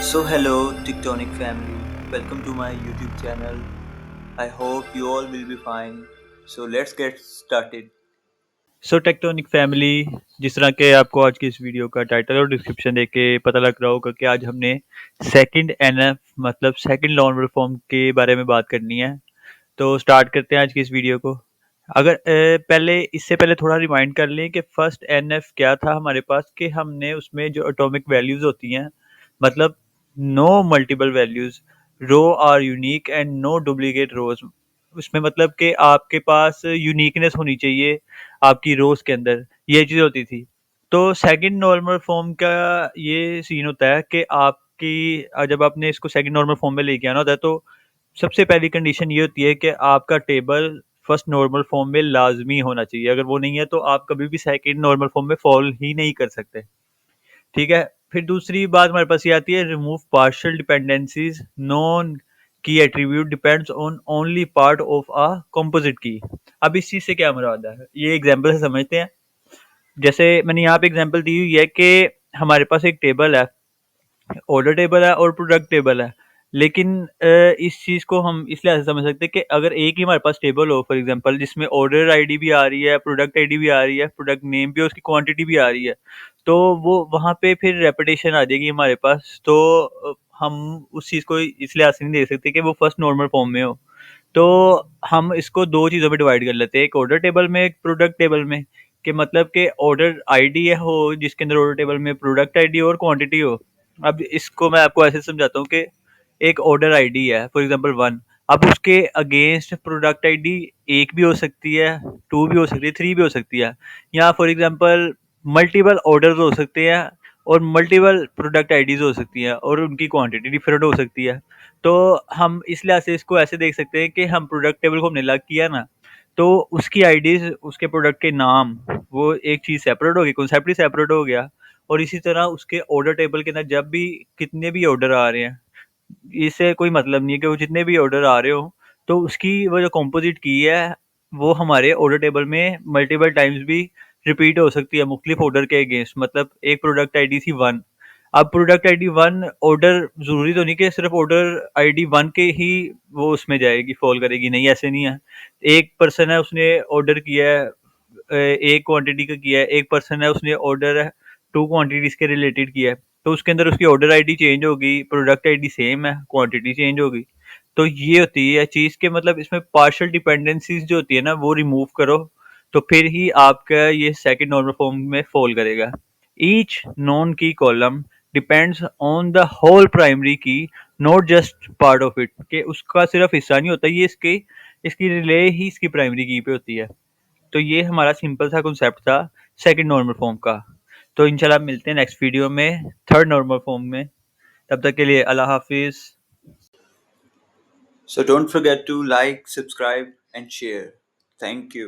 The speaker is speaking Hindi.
So hello Tectonic family, welcome to my YouTube channel. I hope you all will be fine. So let's get started. So tectonic family, जिस तरह के आपको आज की इस वीडियो का टाइटल और डिस्क्रिप्शन देख के पता लग रहा होगा कि आज हमने सेकंड एनएफ मतलब सेकंड नॉर्मल फॉर्म के बारे में बात करनी है। तो स्टार्ट करते हैं आज की इस वीडियो को। अगर पहले इससे पहले थोड़ा रिमाइंड कर लें कि फर्स्ट एनएफ क्या था हमारे पास, कि हमने उसमें जो एटॉमिक वैल्यूज होती हैं, मतलब no multiple values, row are unique and no duplicate rows. उसमें मतलब कि आपके पास यूनिकनेस होनी चाहिए आपकी रोज के अंदर, ये चीज़ होती थी। तो सेकंड नॉर्मल फॉर्म का ये सीन होता है कि आपकी जब आपने इसको सेकंड नॉर्मल फॉर्म में लेके आना होता है, तो सबसे पहली कंडीशन ये होती है कि आपका टेबल फर्स्ट नॉर्मल फॉर्म में लाजमी होना चाहिए। अगर वो नहीं है तो आप कभी भी सेकंड नॉर्मल फॉर्म में फॉल ही नहीं कर सकते। ठीक है। फिर दूसरी बात हमारे पास ये आती है, रिमूव पार्शियल डिपेंडेंसीज नॉन की attribute depends on only part of a composite key. अब इस चीज से क्या मुराद है, ये एग्जांपल से समझते हैं। जैसे मैंने यहाँ पे एग्जांपल दी हुई है कि हमारे पास एक टेबल है, ऑर्डर टेबल है और प्रोडक्ट टेबल है। लेकिन इस चीज़ को हम इसलिए ऐसे समझ सकते हैं कि अगर एक ही हमारे पास टेबल हो, फॉर एग्जांपल जिसमें ऑर्डर आईडी भी आ रही है, प्रोडक्ट आईडी भी आ रही है, प्रोडक्ट नेम भी, उसकी क्वांटिटी भी आ रही है, तो वो वहाँ पे फिर रेपिटेशन आ जाएगी हमारे पास। तो हम उस चीज़ को इसलिए ऐसे नहीं देख सकते कि वो फर्स्ट नॉर्मल फॉर्म में हो। तो हम इसको दो चीज़ों में डिवाइड कर लेते हैं, एक ऑर्डर टेबल में, एक प्रोडक्ट टेबल में। कि मतलब कि ऑर्डर आईडी हो जिसके अंदर ऑर्डर टेबल में प्रोडक्ट आईडी और क्वांटिटी हो। अब इसको मैं आपको ऐसे समझाता हूँ कि एक ऑर्डर आईडी है, फॉर एग्जांपल 1। अब उसके अगेंस्ट प्रोडक्ट आईडी एक भी हो सकती है, 2 भी हो सकती है, 3 भी हो सकती है, या फॉर एग्जांपल मल्टीपल ऑर्डर्स हो सकते हैं और मल्टीपल प्रोडक्ट आईडीज हो सकती हैं और उनकी क्वांटिटी डिफरेंट हो सकती है। तो हम इस लिहाज से इसको ऐसे देख सकते हैं कि हम प्रोडक्ट टेबल को हमने अलग किया ना, तो उसकी आईडीज, उसके प्रोडक्ट के नाम, वो एक चीज़ सेपरेट हो गई, कॉन्सेप्ट ही सेपरेट हो गया। और इसी तरह उसके ऑर्डर टेबल के अंदर जब भी कितने भी ऑर्डर आ रहे हैं, इससे कोई मतलब नहीं है कि वो जितने भी ऑर्डर आ रहे हो, तो उसकी वो जो कंपोजिट की है वो हमारे ऑर्डर टेबल में मल्टीपल टाइम्स भी रिपीट हो सकती है मुख्तलिफ ऑर्डर के अगेंस्ट। मतलब एक प्रोडक्ट आईडी थी 1, अब प्रोडक्ट आईडी 1 ऑर्डर, ज़रूरी तो नहीं कि सिर्फ ऑर्डर आईडी 1 के ही वो उसमें जाएगी, फॉल करेगी, नहीं ऐसे नहीं है। एक पर्सन है उसने ऑर्डर किया है, एक क्वांटिटी का किया है, एक पर्सन है उसने ऑर्डर है 2 क्वांटिटीज के रिलेटेड किया है, तो उसके अंदर उसकी ऑर्डर आईडी चेंज होगी, प्रोडक्ट आईडी सेम है, क्वांटिटी चेंज होगी। तो ये होती है चीज़ के मतलब इसमें पार्शियल डिपेंडेंसीज जो होती है ना, वो रिमूव करो तो फिर ही आपका ये सेकंड नॉर्मल फॉर्म में फॉल करेगा। Each non key column depends on the whole primary key, not just part of it, कि उसका सिर्फ हिस्सा नहीं होता, ये इसके इसकी रिले ही इसकी प्राइमरी की पे होती है। तो ये हमारा सिंपल सा कॉन्सेप्ट था सेकंड नॉर्मल फॉर्म का। तो इंशाल्लाह मिलते हैं नेक्स्ट वीडियो में थर्ड नॉर्मल फॉर्म में। तब तक के लिए अल्लाह हाफिज। So don't forget to like, subscribe and share. Thank you.